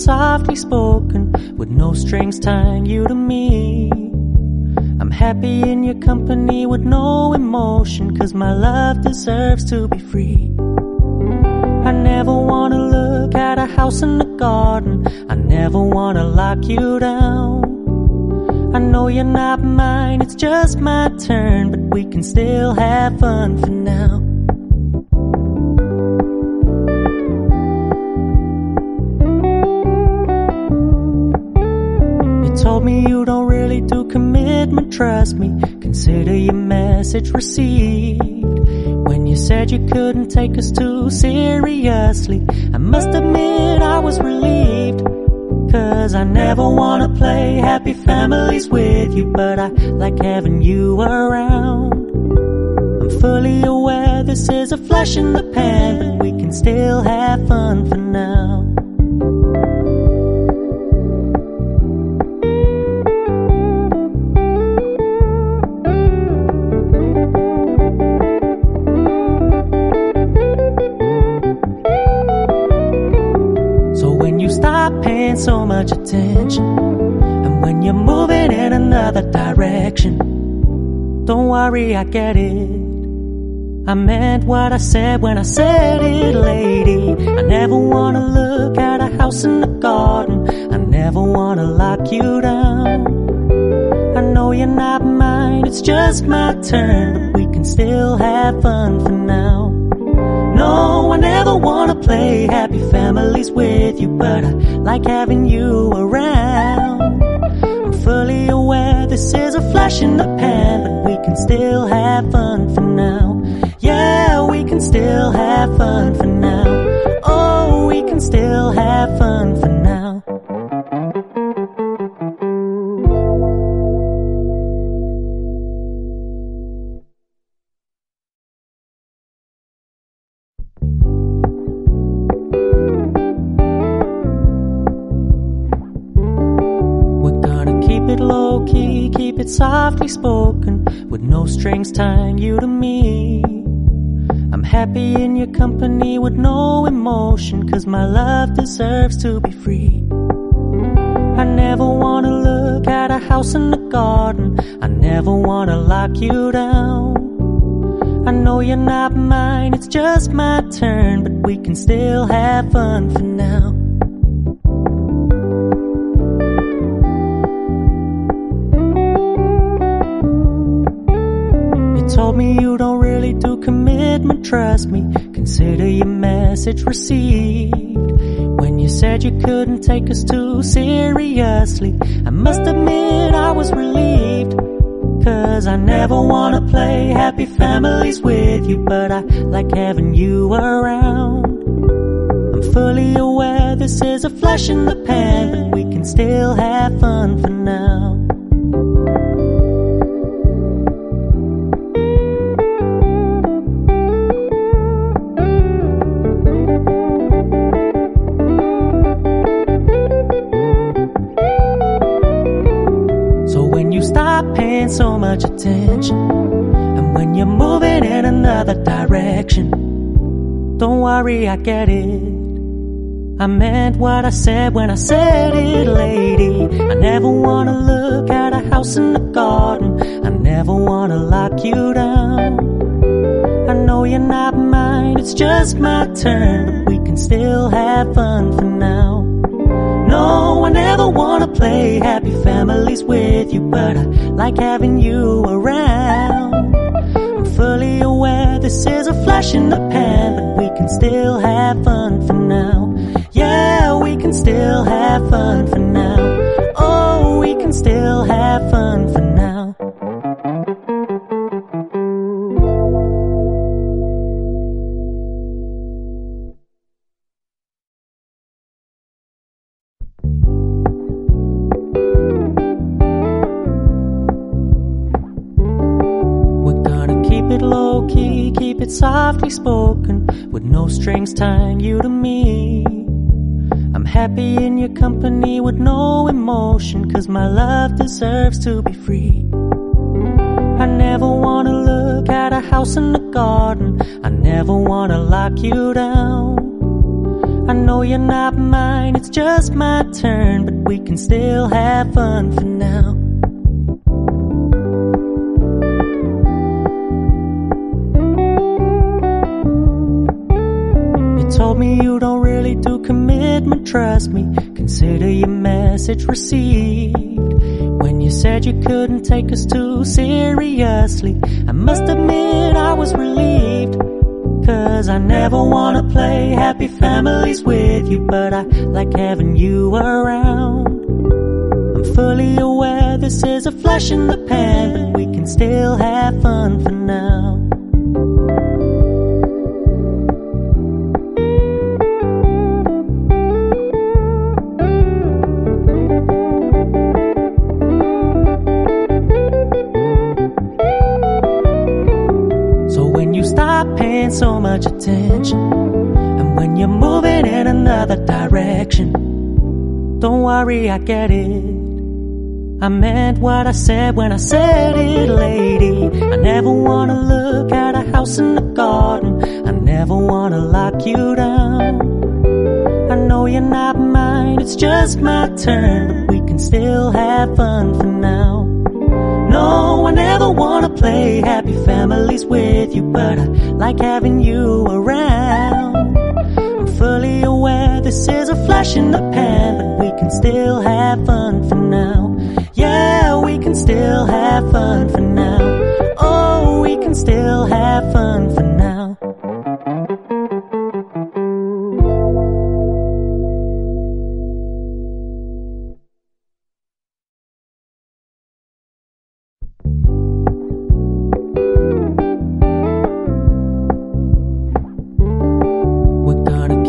softly spoken, with no strings tying you to me. I'm happy in your company with no emotion, 'cause my love deserves to be free. I never wanna look at a house in the garden, I never wanna lock you down. I know you're not mine, it's just my turn, but we can still have fun for now. You told me you don't really do commitment, trust me, consider your message received. When you said you couldn't take us too seriously, I must admit I was relieved. 'Cause I never wanna play happy families with you, but I like having you around. I'm fully aware this is a flash in the pan, but we can still have fun for now. Stop paying so much attention, and when you're moving in another direction, don't worry, I get it. I meant what I said when I said it, lady. I never wanna look at a house in the garden, I never wanna lock you down. I know you're not mine, it's just my turn, but we can still have fun for now. No, I never wanna play happy families with you, but I like having you around. I'm fully aware this is a flash in the pan, but we can still have fun for now. Yeah, we can still have fun for now. Oh, we can still have fun for now. Low key, keep it softly spoken, with no strings tying you to me. I'm happy in your company with no emotion, 'cause my love deserves to be free. I never wanna look at a house in the garden, I never wanna lock you down. I know you're not mine, it's just my turn, but we can still have fun for now. Told me you don't really do commitment, trust me, consider your message received. When you said you couldn't take us too seriously, I must admit I was relieved. 'Cause I never wanna play happy families with you, but I like having you around. I'm fully aware this is a flash in the pan, but we can still have fun for now. Stop paying so much attention, and when you're moving in another direction, don't worry, I get it. I meant what I said when I said it, lady. I never wanna look at a house in the garden, I never wanna lock you down. I know you're not mine, it's just my turn, but we can still have fun for now. No, I never wanna play happy families with you, but I like having you around. I'm fully aware this is a flash in the pan, but we can still have fun for now. Yeah, we can still have fun for now. Oh, we can still have fun for now. Low key, keep it softly spoken, with no strings tying you to me. I'm happy in your company with no emotion, 'cause my love deserves to be free. I never wanna look at a house in the garden, I never wanna lock you down. I know you're not mine, it's just my turn, but we can still have fun for now. You told me you don't really do commitment, trust me, consider your message received. When you said you couldn't take us too seriously, I must admit I was relieved. 'Cause I never wanna play happy families with you, but I like having you around. I'm fully aware this is a flash in the pan, but we can still have fun for now. Stop paying so much attention, and when you're moving in another direction, don't worry, I get it. I meant what I said when I said it, lady. I never wanna look at a house in the garden, I never wanna lock you down. I know you're not mine, it's just my turn, but we can still have fun for now. No, I never wanna play happy families with you, but I like having you around. I'm fully aware this is a flash in the pan, but we can still have fun for now. Yeah, we can still have fun for now. Oh, we can still have fun for now.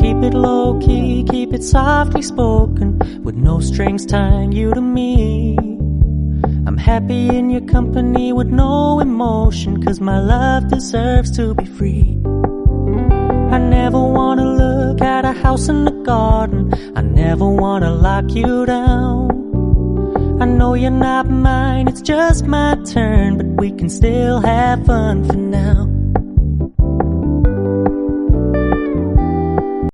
Keep it low-key, keep it softly spoken, with no strings tying you to me. I'm happy in your company with no emotion, 'cause my love deserves to be free. I never wanna look at a house in the garden, I never wanna lock you down. I know you're not mine, it's just my turn, but we can still have fun for now.